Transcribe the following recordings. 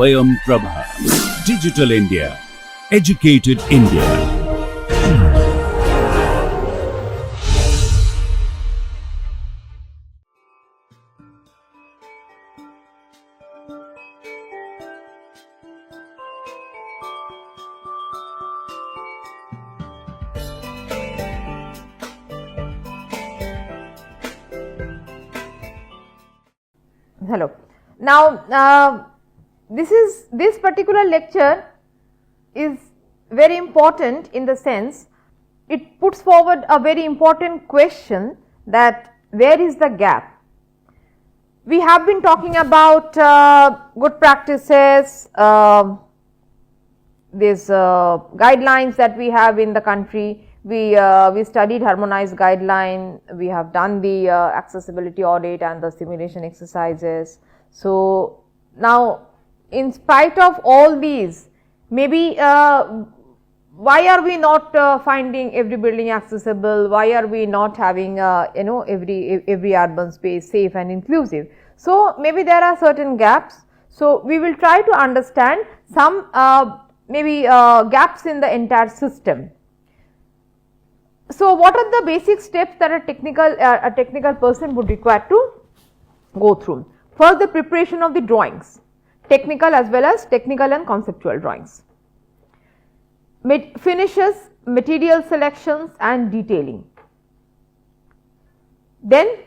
Swayam Prabha. Digital India. Educated India. Hello. Now, this particular lecture is very important in the sense it puts forward a very important question, that where is the gap? We have been talking about good practices, these guidelines that we have in the country. We studied harmonized guideline, we have done the accessibility audit and the simulation exercises. So, now in spite of all these, maybe why are we not finding every building accessible? Why are we not having every urban space safe and inclusive? So, maybe there are certain gaps. So, we will try to understand some gaps in the entire system. So, what are the basic steps that a technical person would require to go through? First, the preparation of the drawings, technical as well as technical and conceptual drawings. Finishes, material selections and detailing. Then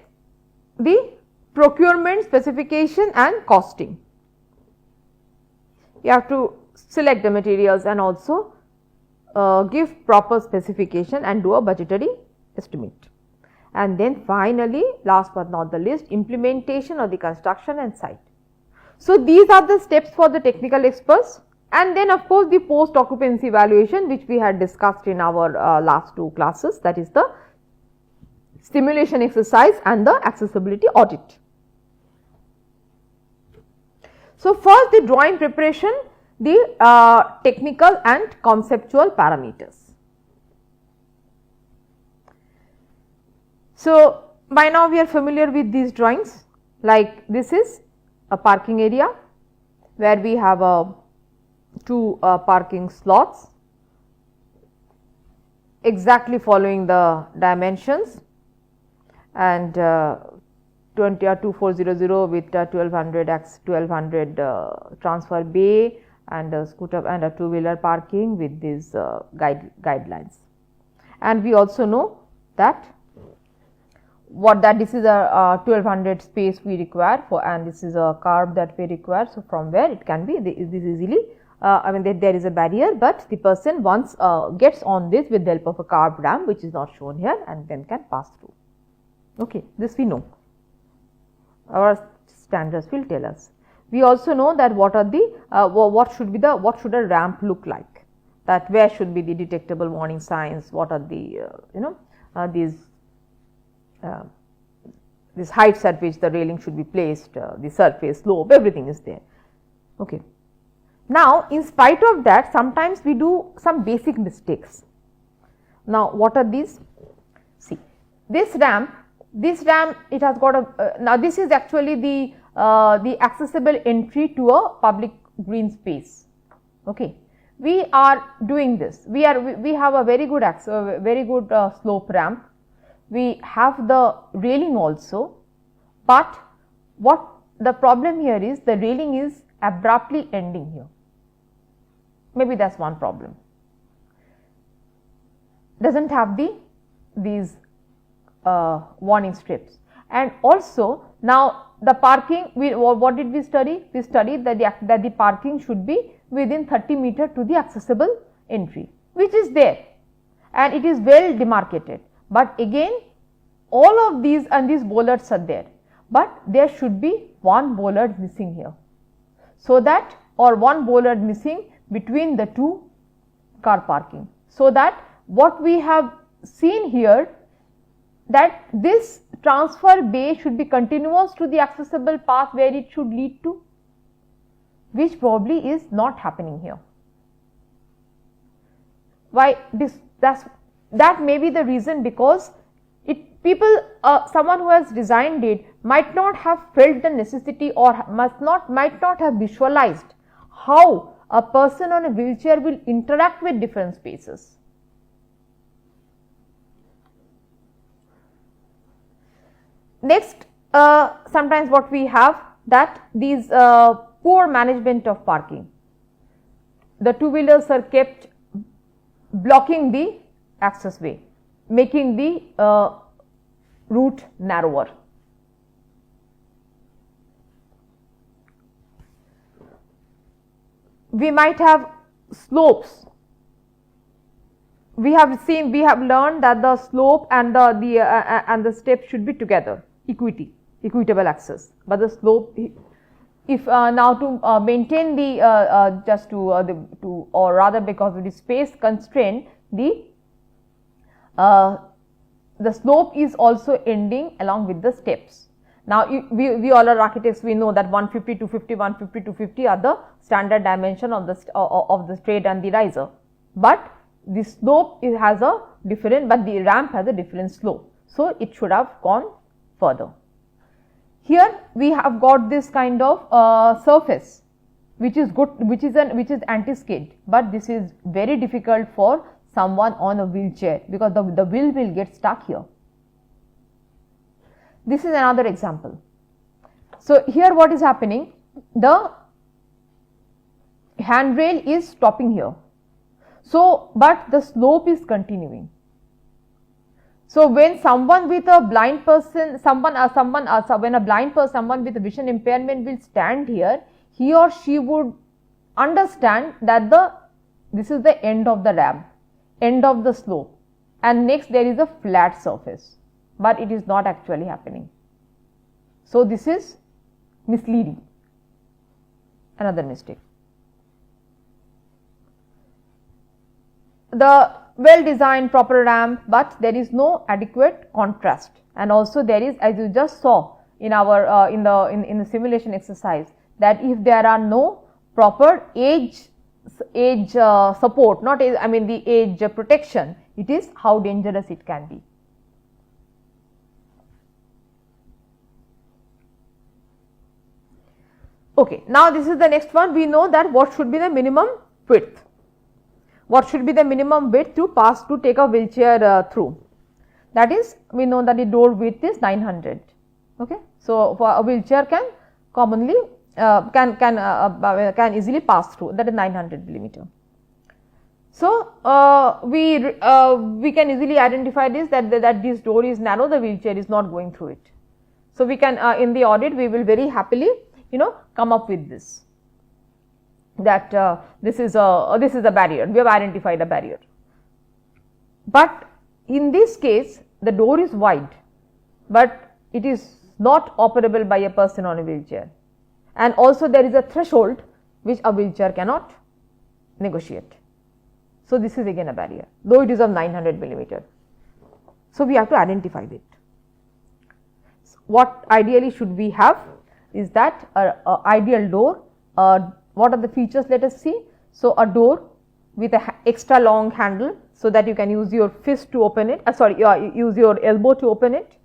the procurement, specification and costing. You have to select the materials and also give proper specification and do a budgetary estimate. And then finally, last but not the least, implementation of the construction and site. So, these are the steps for the technical experts, and then of course, the post occupancy evaluation, which we had discussed in our last two classes, that is the simulation exercise and the accessibility audit. So, first the drawing preparation, the technical and conceptual parameters. So, by now we are familiar with these drawings, like this is a parking area where we have two parking slots exactly following the dimensions, and 2400 with 1200 transfer bay and a scooter and a two-wheeler parking with these guidelines. And we also know that this is a 1200 space we require for, and this is a curb that we require. So, from where it can be this easily there is a barrier, but the person once gets on this with the help of a curb ramp, which is not shown here, and then can pass through. Okay, this we know, our standards will tell us. We also know that what should a ramp look like, that where should be the detectable warning signs, what are the these heights at which the railing should be placed, the surface, slope, everything is there. Okay. Now, in spite of that, sometimes we do some basic mistakes. Now, what are these? See, this ramp, it has got a now this is actually the accessible entry to a public green space. Okay, we are doing this. We have a very good slope ramp. We have the railing also, but what the problem here is, the railing is abruptly ending here. Maybe that's one problem. Doesn't have these warning strips, and also now the parking. What did we study? We studied that the parking should be within 30 meter to the accessible entry, which is there, and it is well demarcated. But again, all of these and these bollards are there, but there should be one bollard missing here, so that, or one bollard missing between the two car parking, so that what we have seen here, that this transfer bay should be continuous to the accessible path where it should lead to, which probably is not happening here. Why this? That may be the reason, because someone who has designed it might not have felt the necessity, or might not have visualized how a person on a wheelchair will interact with different spaces. Next, sometimes what we have, that these poor management of parking. The two-wheelers are kept blocking the access way, making the route narrower. We might have slopes. We have learned that the slope and the step should be together, equitable access. But the slope, if now to maintain the or rather because of the space constraint, the slope is also ending along with the steps. Now, we all are architects, we know that 150, 250, 150, 250 are the standard dimension of the straight and the riser. But the slope has a different, but the ramp has a different slope. So, it should have gone further. Here we have got this kind of surface which is good, which is anti-skid, but this is very difficult for someone on a wheelchair because the wheel will get stuck here. This is another example. So, here what is happening, the handrail is stopping here. So, but the slope is continuing. So, when someone with a blind person, when a blind person, someone with a vision impairment will stand here, he or she would understand that this is the end of the ramp, end of the slope, and next there is a flat surface, but it is not actually happening. So, this is misleading, another mistake. The well designed proper ramp, but there is no adequate contrast, and also there is, as you just saw in our in the simulation exercise, that if there are no proper edge support, not the edge protection, it is how dangerous it can be. Okay, now this is the next one. We know that what should be the minimum width. What should be the minimum width to take a wheelchair through? That is, we know that the door width is 900. Okay, so for a wheelchair can commonly can easily pass through. That is 900 millimeter. So we can easily identify this that this door is narrow. The wheelchair is not going through it. So we can in the audit we will very happily come up with this. That this is a barrier. We have identified a barrier. But in this case, the door is wide, but it is not operable by a person on a wheelchair, and also there is a threshold which a wheelchair cannot negotiate. So this is again a barrier, though it is of 900 millimeter. So we have to identify it. What ideally should we have is that a ideal door. What are the features? Let us see. So, a door with a extra long handle, so that you can use your fist to open it, use your elbow to open it.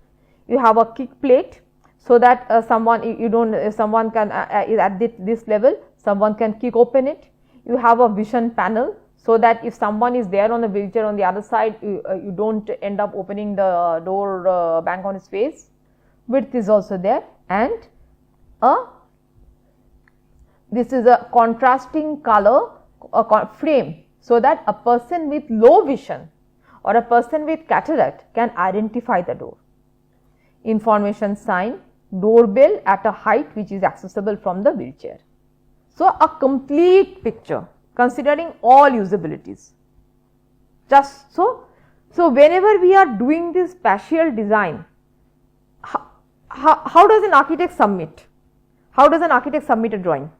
You have a kick plate, so that someone can at this level, someone can kick open it. You have a vision panel, so that if someone is there on the wheelchair on the other side, you don't end up opening the door bang on his face. Width is also there, and this is a contrasting color frame, so that a person with low vision or a person with cataract can identify the door. Information sign, doorbell at a height which is accessible from the wheelchair. So, a complete picture considering all usabilities. Just so whenever we are doing this spatial design, how does an architect submit? How does an architect submit a drawing?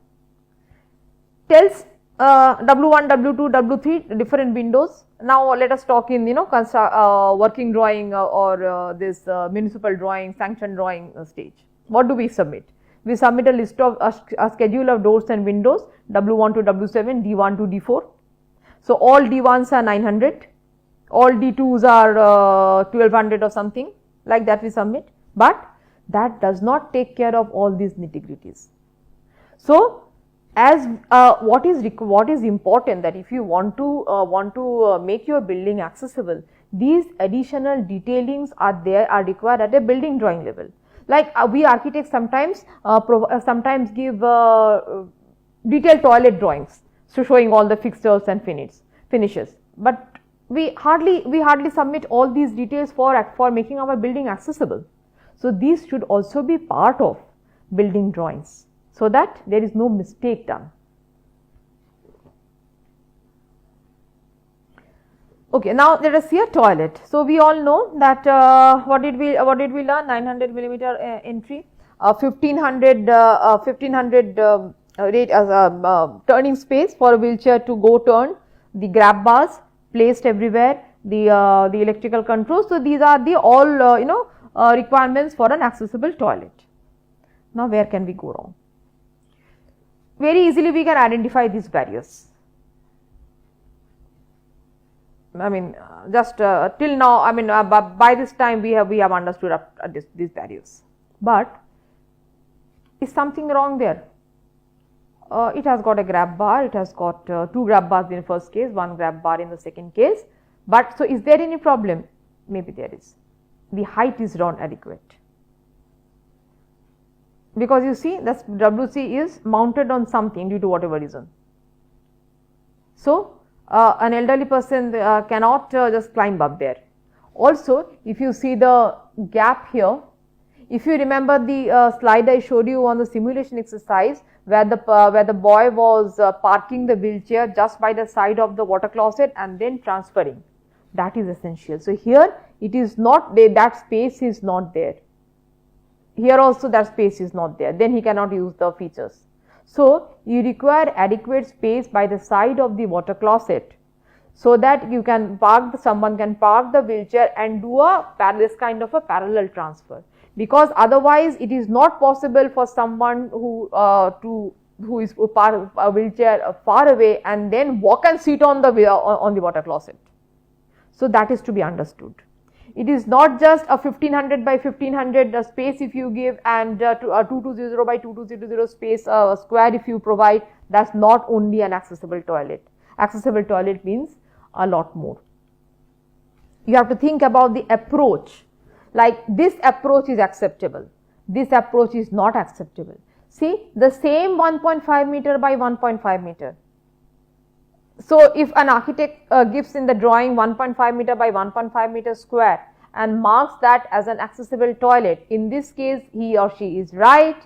Tells W1, W2, W3 different windows. Now let us talk in working drawing or this municipal drawing, sanction drawing stage. What do we submit? We submit a list of a schedule of doors and windows, W1 to W7, D1 to D4. So all D1s are 900, all D2s are 1200 or something like that we submit, but that does not take care of all these nitty-gritties. So as what is important, that if you want to make your building accessible, these additional detailings are required at a building drawing level. Like we architects sometimes give detailed toilet drawings, so showing all the fixtures and finishes, but we hardly submit all these details for making our building accessible. So these should also be part of building drawings, so that there is no mistake done. Okay, now let us see a toilet. So we all know that what did we learn? 900 millimeter entry, 1500 turning space for a wheelchair to go turn, the grab bars placed everywhere, the electrical controls. So these are the all requirements for an accessible toilet. Now where can we go wrong? Very easily we can identify these barriers. I mean, just till now, I mean, by this time we have understood these barriers. But is something wrong there? It has got a grab bar. It has got 2 grab bars in the first case, 1 grab bar in the second case. But so, is there any problem? Maybe there is. The height is not adequate, because you see the WC is mounted on something due to whatever reason. So an elderly person cannot just climb up there. Also, if you see the gap here, if you remember the slide I showed you on the simulation exercise, where the boy was parking the wheelchair just by the side of the water closet and then transferring, that is essential. So here it is not there, that space is not there. Here also that space is not there, then he cannot use the features. So you require adequate space by the side of the water closet, so that you can someone can park the wheelchair and do this kind of a parallel transfer, because otherwise it is not possible for someone who is park a wheelchair far away and then walk and sit on the water closet. So that is to be understood. It is not just a 1500 by 1500 space if you give, and 220 by 2200 space square if you provide. That's not only an accessible toilet. Accessible toilet means a lot more. You have to think about the approach. Like, this approach is acceptable, this approach is not acceptable. See, the same 1.5 meter by 1.5 meter. So if an architect gives in the drawing 1.5 meter by 1.5 meter square and marks that as an accessible toilet, in this case he or she is right,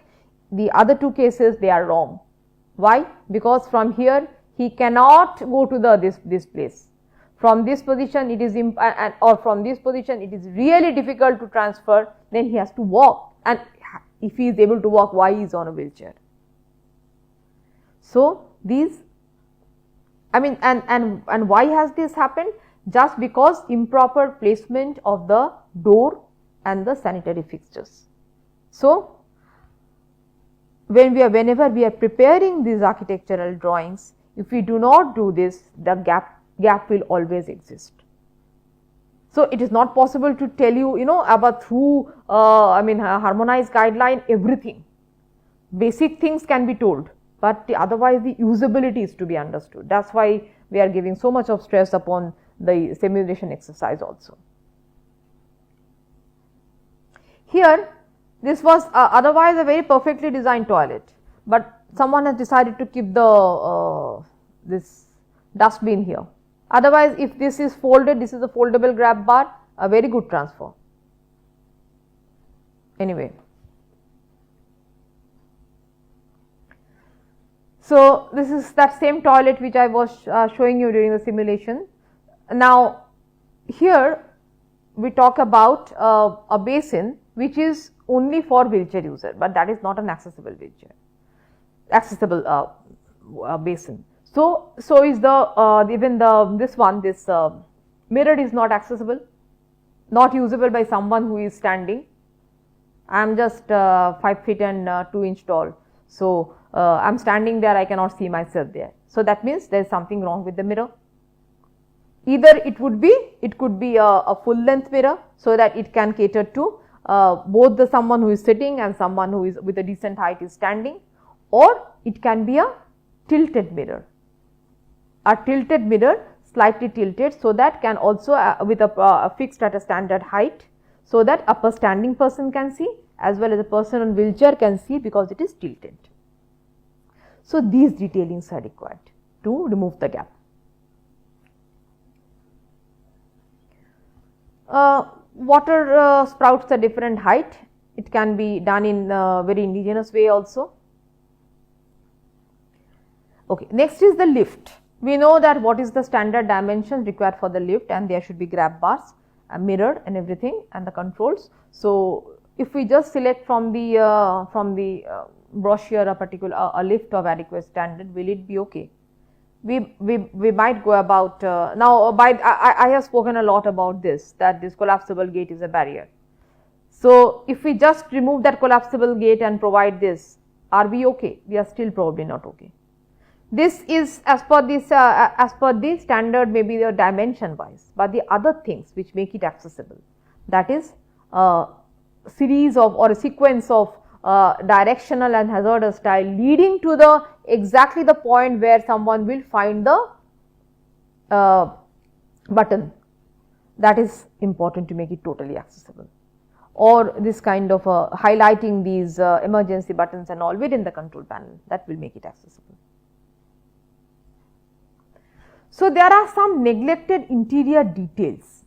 the other 2 cases they are wrong. Why? Because from here he cannot go to this place. From this position it is or from this position it is really difficult to transfer, then he has to walk, and if he is able to walk, why he is on a wheelchair? So these, I mean, and why has this happened? Just because improper placement of the door and the sanitary fixtures. So whenever we are preparing these architectural drawings, if we do not do this, the gap will always exist. So it is not possible to tell you, about through harmonized guideline everything. Basic things can be told, but otherwise the usability is to be understood. That's why we are giving so much of stress upon the simulation exercise also. Here, this was otherwise a very perfectly designed toilet, but someone has decided to keep the this dustbin here. Otherwise, if this is folded, this is a foldable grab bar, a very good transfer. Anyway, so this is that same toilet which I was showing you during the simulation. Now here we talk about a basin which is only for wheelchair user, but that is not an accessible basin. So is this mirror is not accessible, not usable by someone who is standing. I am just 5 feet and 2 inch tall, so I am standing there, I cannot see myself there. So that means there is something wrong with the mirror. Either it could be a full length mirror, so that it can cater to both the someone who is sitting and someone who is with a decent height is standing, or it can be a tilted mirror. A tilted mirror, slightly tilted, so that can also with a fixed at a standard height, so that upper standing person can see as well as a person on wheelchair can see, because it is tilted. So, these detailings are required to remove the gap. Water sprouts a different height. It can be done in a very indigenous way also. Okay. Next is the lift. We know that what is the standard dimensions required for the lift, and there should be grab bars, a mirror and everything, and the controls. So, if we just select from the brochure a particular a lift of adequate standard, will it be okay? We might go about now. I have spoken a lot about this, that this collapsible gate is a barrier. So, if we just remove that collapsible gate and provide this, are we okay? We are still probably not okay. This is as per the standard, maybe the dimension wise, but the other things which make it accessible, that is series of or a sequence of directional and hazardous tile leading to the exactly the point where someone will find the button, that is important to make it totally accessible, or this kind of highlighting these emergency buttons and all within the control panel, that will make it accessible. So, there are some neglected interior details.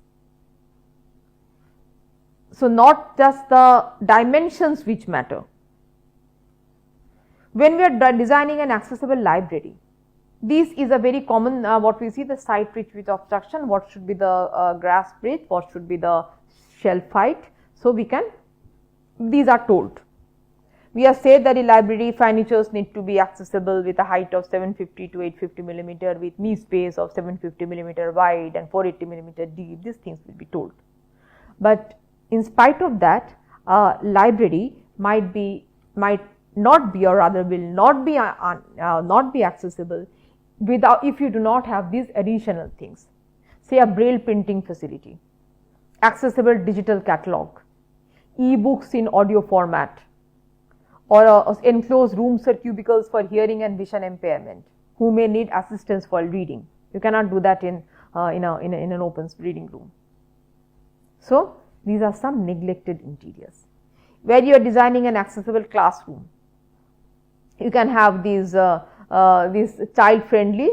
So, not just the dimensions which matter. When we are designing an accessible library, this is a very common what we see, the site reach with obstruction, what should be the grass breadth, what should be the shelf height. So, we can, these are told. We have said that the library furnitures need to be accessible with a height of 750 to 850 millimeter, with knee space of 750 millimeter wide and 480 millimeter deep. These things will be told. But in spite of that, library might not be, or rather will not be accessible without, if you do not have these additional things. Say a braille printing facility, accessible digital catalog, e-books in audio format, or enclosed rooms or cubicles for hearing and vision impairment, who may need assistance for reading. You cannot do that in an open reading room. So, these are some neglected interiors. Where you are designing an accessible classroom, you can have these child friendly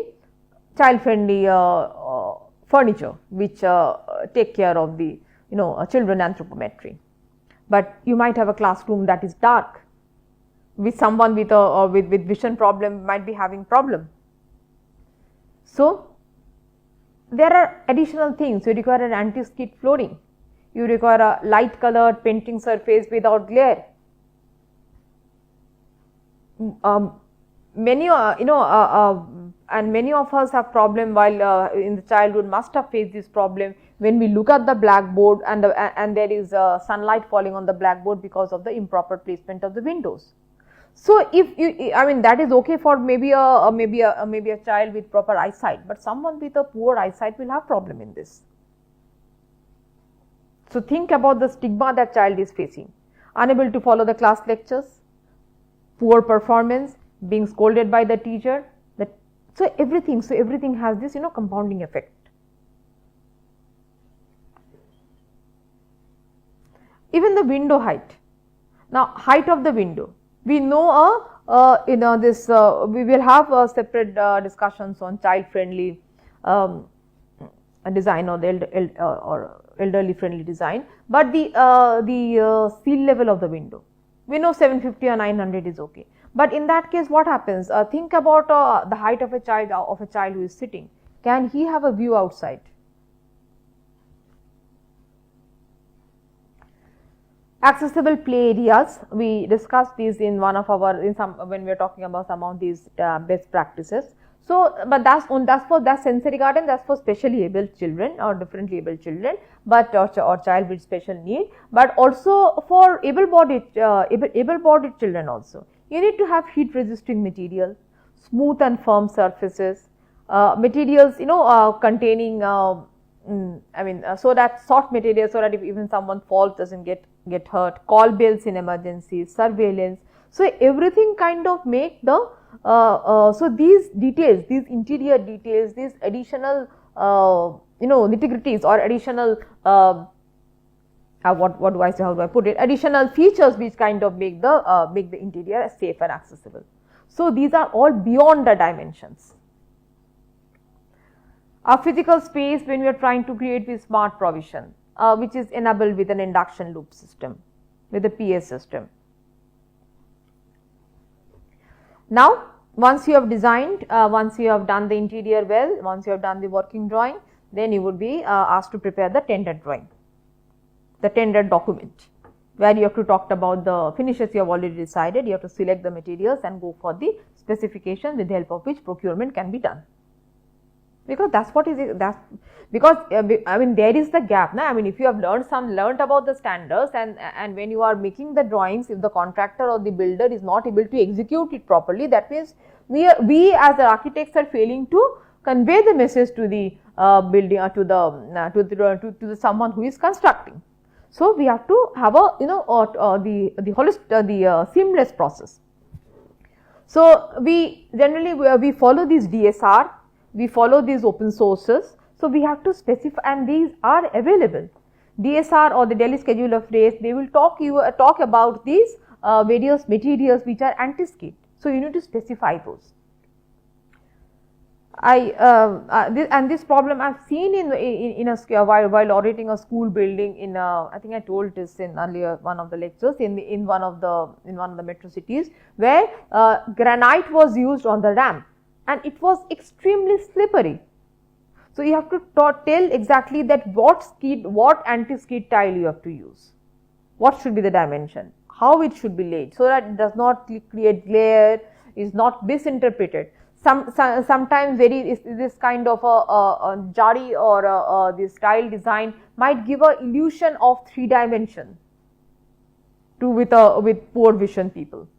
furniture which take care of the children anthropometry. But you might have a classroom that is dark, with someone with vision problem might be having problem. So, there are additional things. You require an anti-skid flooring, you require a light colored painting surface without glare. Many and many of us have problem while in the childhood must have faced this problem when we look at the blackboard and there is sunlight falling on the blackboard because of the improper placement of the windows. So, if you, I mean, that is okay for maybe a child with proper eyesight, but someone with a poor eyesight will have problem in this. So, think about the stigma that child is facing: unable to follow the class lectures, poor performance, being scolded by the teacher. So everything has this compounding effect. Even the window height. Now, height of the window. We know we will have separate discussions on child friendly design or the elderly friendly design, but the seal level of the window, we know 750 or 900 is okay. But in that case, what happens? Think about the height of a child who is sitting. Can he have a view outside? Accessible play areas. We discussed these in one of our when we are talking about some of these best practices. So, but that's sensory garden. That's for specially able children or differently able children, but or child with special need. But also for able-bodied children also. You need to have heat resisting material, smooth and firm surfaces, materials containing so that soft material, so that if even someone falls doesn't get hurt, call bells in emergencies, surveillance. So, everything kind of make the so these details, these interior details, these additional nitty-gritties or additional what do I say, how do I put it, additional features which kind of make the interior safe and accessible. So, these are all beyond the dimensions. A physical space, when we are trying to create with smart provision, which is enabled with an induction loop system, with a PS system. Now, once you have designed, once you have done the interior well, once you have done the working drawing, then you would be asked to prepare the tender drawing, the tender document, where you have to talk about the finishes you have already decided. You have to select the materials and go for the specification, with the help of which procurement can be done. Because that's what is it, that's because I mean there is the gap. I mean if you have learned about the standards, and when you are making the drawings, if the contractor or the builder is not able to execute it properly, that means we as the architects are failing to convey the message to the building or to the someone who is constructing. So, we have to have a the seamless process. So, we generally we follow these DSR, we follow these open sources. So, we have to specify, and these are available. DSR or the Delhi Schedule of Rates, they will talk about these various materials which are anti-skid. So, you need to specify those. This problem I have seen in a while auditing a school building in I think I told this in earlier one of the lectures in one of the metro cities, where granite was used on the ramp and it was extremely slippery. So, you have to tell exactly that what anti-skid tile you have to use, what should be the dimension, how it should be laid, so that it does not create glare, is not misinterpreted. Sometimes this kind of a jari or this tile design might give a illusion of 3 dimension with poor vision people.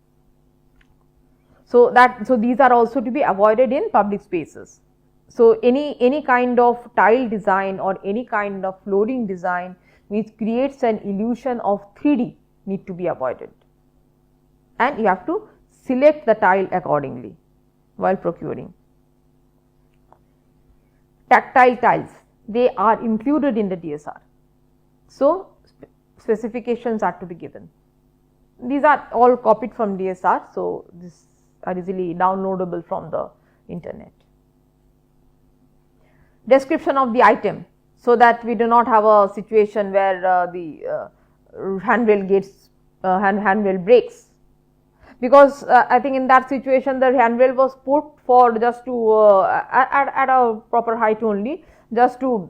So these are also to be avoided in public spaces. So any kind of tile design or any kind of flooring design which creates an illusion of 3D need to be avoided, and you have to select the tile accordingly while procuring. Tactile tiles, they are included in the DSR. So, specifications are to be given. These are all copied from DSR. So, these are easily downloadable from the internet. Description of the item, so that we do not have a situation where the handrail breaks. Because I think in that situation the handrail was put for just to at a proper height only, just to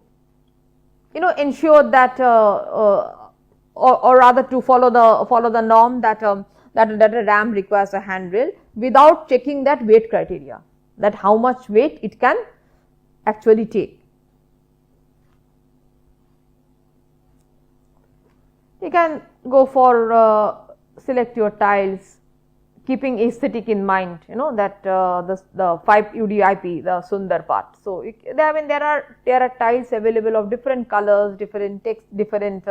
ensure that or rather to follow the norm that that a ramp requires a handrail, without checking that weight criteria, that how much weight it can actually take. You can go for select your tiles, keeping aesthetic in mind, that the 5 UDIP, the Sundar part. So, there are tiles available of different colors, different text, different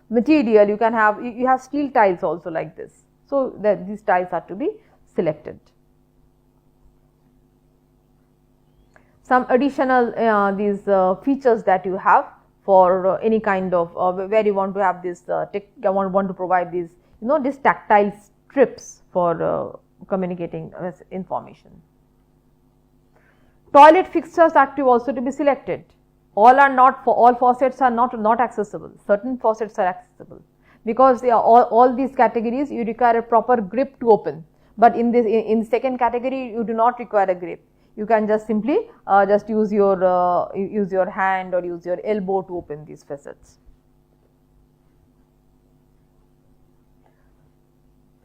material. You can have you have steel tiles also like this. So, these tiles are to be selected. Some additional these features that you have for any kind of where you want to have this want to provide these these tactile strips for communicating information. Toilet fixtures are also to be selected. All faucets are not accessible. Certain faucets are accessible, because all these categories you require a proper grip to open. But in second category you do not require a grip. You can just simply just use your hand or use your elbow to open these facets.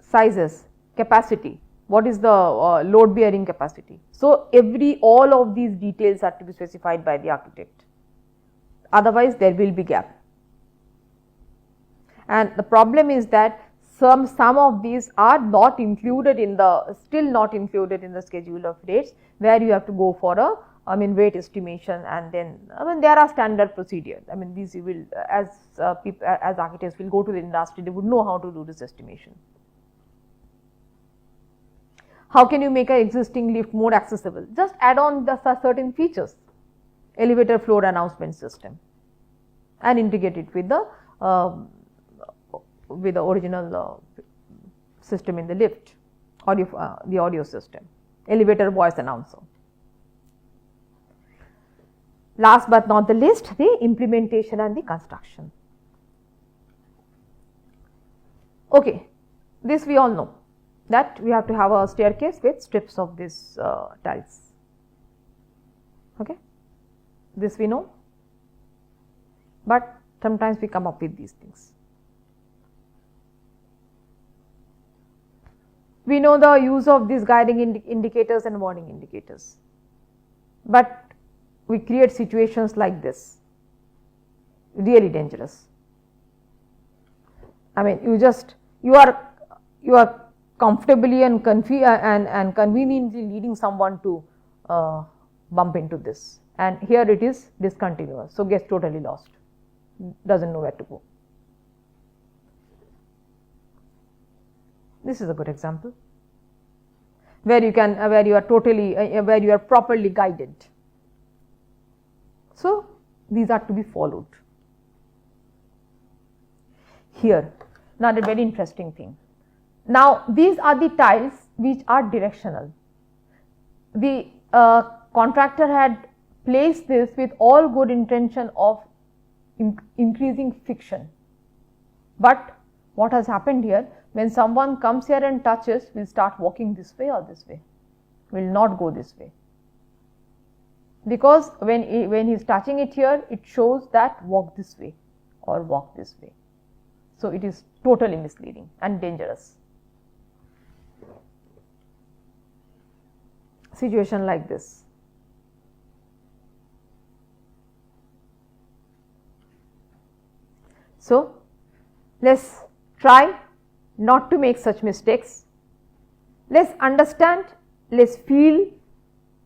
Sizes, capacity, what is the load bearing capacity. So, all of these details are to be specified by the architect, otherwise there will be gap. And the problem is that some of these are not included in the schedule of rates, where you have to go for a weight estimation, and then there are standard procedures. These you will as architects will go to the industry, they would know how to do this estimation. How can you make an existing lift more accessible? Just add on the certain features, elevator floor announcement system, and integrate it with the original system in the lift, the audio system, elevator voice announcer. Last but not the least, the implementation and the construction. Okay, this we all know, that we have to have a staircase with strips of this tiles. Okay, this we know, but sometimes we come up with these things. We know the use of these guiding indicators and warning indicators, but we create situations like this, really dangerous. I mean, you are comfortably and conveniently leading someone to bump into this, and here it is discontinuous, so gets totally lost, doesn't know where to go. This is a good example where you are properly guided. So these are to be followed. Here, another very interesting thing. Now these are the tiles which are directional. The contractor had placed this with all good intention of increasing friction, but what has happened here, when someone comes here and touches, will start walking this way or this way, will not go this way, because when he is touching it here, it shows that walk this way or walk this way. So it is totally misleading and dangerous. Situation like this. So let's try not to make such mistakes. Let's understand, let's feel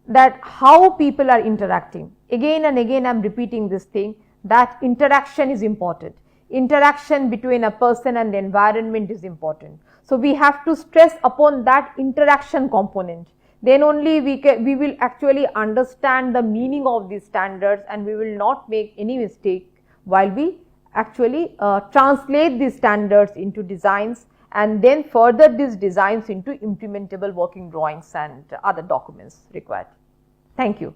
that how people are interacting. Again and again I am repeating this thing, that interaction is important. Interaction between a person and the environment is important. So we have to stress upon that interaction component. Then only we will actually understand the meaning of these standards, and we will not make any mistake while we actually translate these standards into designs, and then further these designs into implementable working drawings and other documents required. Thank you.